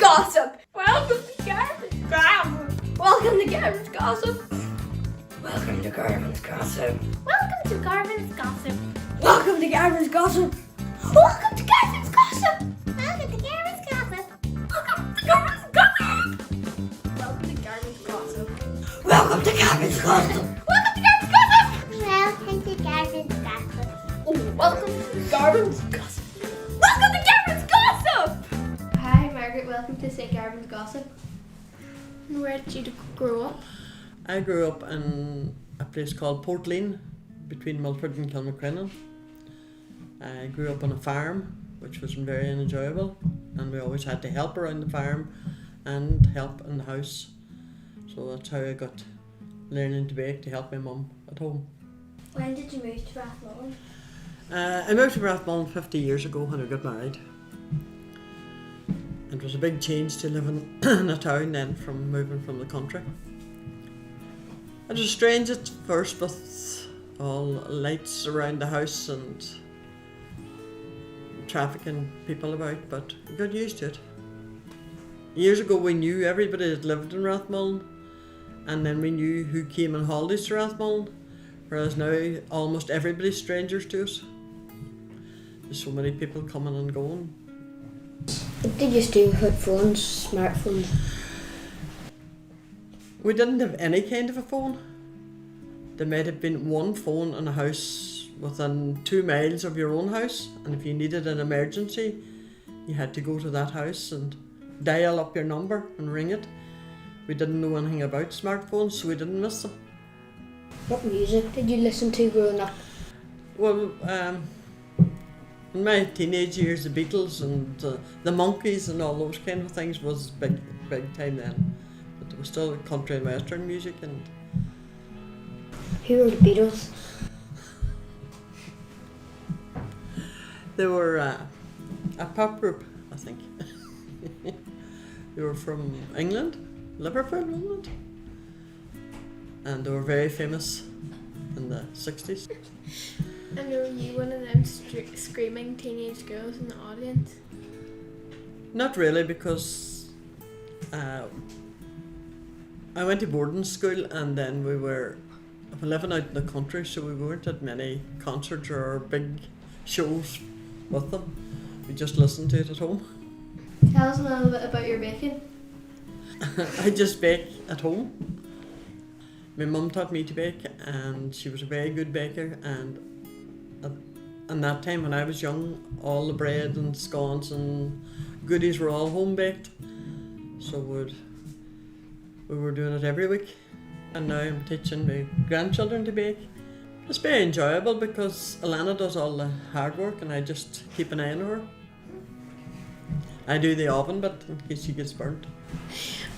Gossip! Welcome to Garvan's Gossip! Welcome to Garvan's Gossip! Welcome to Garvan's Gossip! Welcome to Garvan's Gossip! Welcome to Garvan's Gossip! Welcome to Garvan's Gossip! Welcome to Garvan's Gossip! Welcome to Garvan's Gossip! Welcome to Garvan's Gossip! Welcome to Garvan's Gossip! Welcome to Garvan's Gossip! Welcome to Garvan's Gossip! Welcome to Garvan's Gossip! Hi Margaret, welcome to St. Garvan's Gossip. Where did you grow up? I grew up in a place called Portleen, between Milford and Kilmacrennan. I grew up on a farm, which was very enjoyable, and we always had to help around the farm and help in the house. So that's how I got learning to bake, to help my mum at home. When did you move to Rathmullan? I moved to Rathmullan 50 years ago when I got married. It was a big change to live in a town then, from moving from the country. It was strange at first with all lights around the house and traffic and people about, but I got used to it. Years ago we knew everybody that lived in Rathmullan, and then we knew who came on holidays to Rathmullan, whereas now almost everybody's strangers to us. There's so many people coming and going. What did you do with phones, smartphones? We didn't have any kind of a phone. There might have been one phone in a house within 2 miles of your own house, and if you needed an emergency, you had to go to that house and dial up your number and ring it. We didn't know anything about smartphones, so we didn't miss them. What music did you listen to growing up? Well, in my teenage years, the Beatles and the Monkees and all those kind of things was big time then. But there was still country and western music. And Who were the Beatles? they were a pop group, I think. They were from England, Liverpool, England. And they were very famous in the 60s. And were you one of them screaming teenage girls in the audience? Not really, because I went to boarding school and then we were living out in the country, so we weren't at many concerts or big shows with them. We just listened to it at home. Tell us a little bit about your baking. I just bake at home. My mum taught me to bake, and she was a very good baker, and at that time when I was young, all the bread and scones and goodies were all home baked. So we were doing it every week, and now I'm teaching my grandchildren to bake. It's very enjoyable because Alana does all the hard work and I just keep an eye on her. I do the oven bit in case she gets burnt.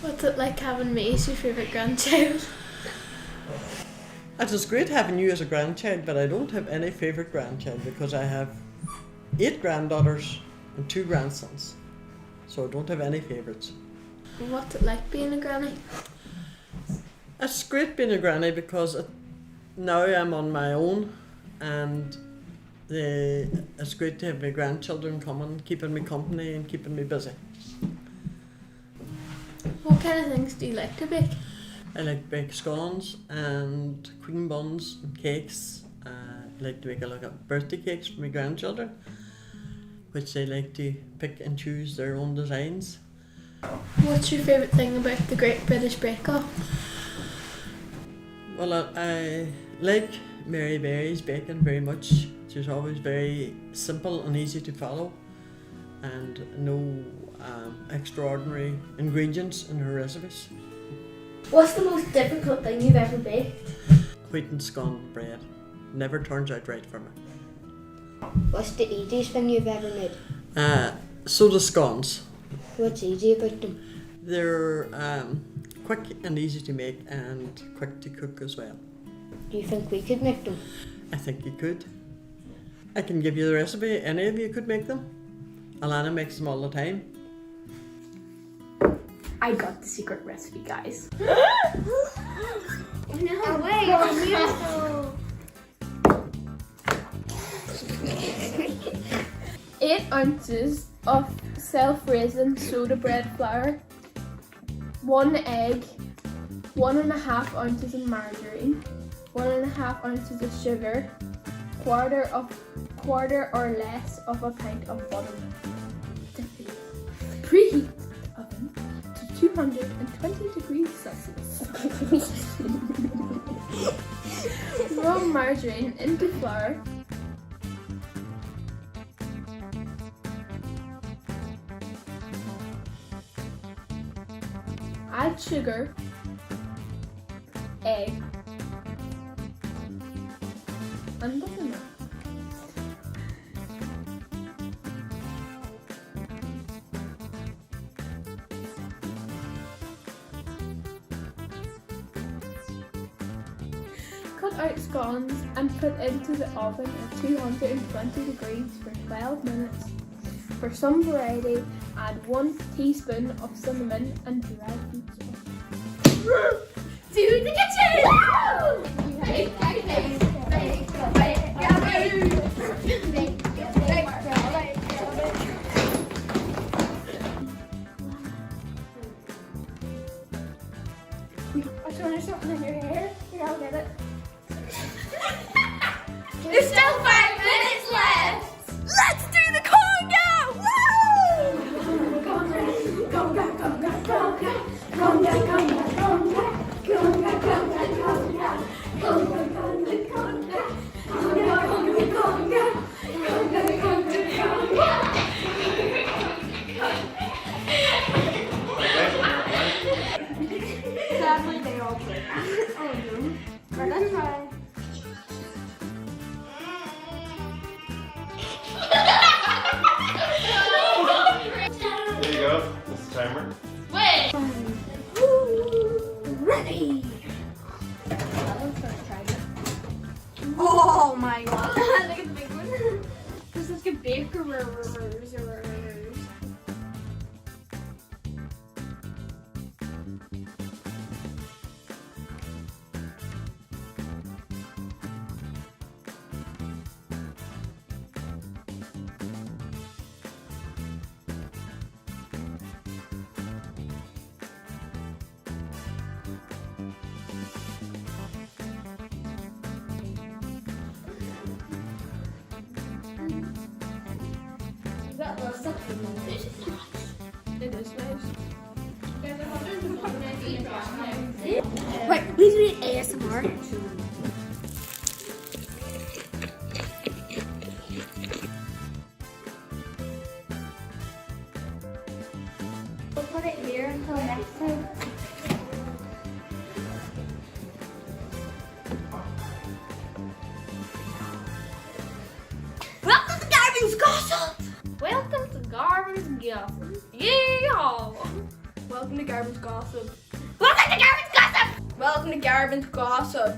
What's it like having me as your favourite grandchild? It is great having you as a grandchild, but I don't have any favourite grandchild because I have 8 granddaughters and 2 grandsons. So I don't have any favourites. What's it like being a granny? It's great being a granny because now I'm on my own, and it's great to have my grandchildren coming, keeping me company and keeping me busy. What kind of things do you like to bake? I like to bake scones and cream buns and cakes. I like to make a lot of birthday cakes for my grandchildren, which they like to pick and choose their own designs. What's your favourite thing about the Great British Bake Off? Well, I like Mary Berry's baking very much. She's always very simple and easy to follow, and no extraordinary ingredients in her recipes. What's the most difficult thing you've ever baked? Wheat and scone bread never turns out right for me. What's the easiest thing you've ever made? Soda scones. What's easy about them? They're quick and easy to make and quick to cook as well. Do you think we could make them? I think you could. I can give you the recipe. Any of you could make them. Alana makes them all the time. I got the secret recipe, guys. No way! Oh, 8 ounces of self-raising soda bread flour, 1 egg, 1.5 ounces of margarine, 1.5 ounces of sugar, quarter or less of a pint of butter. Preheat the oven to 220 degrees Celsius. Roll margarine into flour. Add sugar, egg, and buttermilk. Cut out scones and put into the oven at 220 degrees for 12 minutes. For some variety, add 1 teaspoon of cinnamon and dried fruit. To the kitchen! I just want something in your hair. Here, I'll get it. There's still 5 minutes left! Let's do the conga! Woo! Conga, conga, conga, conga, conga, conga, conga, conga, conga, conga, conga, conga, conga, conga, conga, conga, conga, conga. Sadly, they all play. Oh no. But that's fine. There you go. That's the timer. Wait! Ready! Oh my god. Look at the big one. This is like a baker's. That was such a moment. It is nice. Right, please read ASMR. We'll put it here until next time. Welcome to Garvan's Gossip! Welcome to Garvan's Gossip. Yeehaw! Welcome to Garvan's Gossip. Welcome to Garvan's Gossip! Welcome to Garvan's Gossip.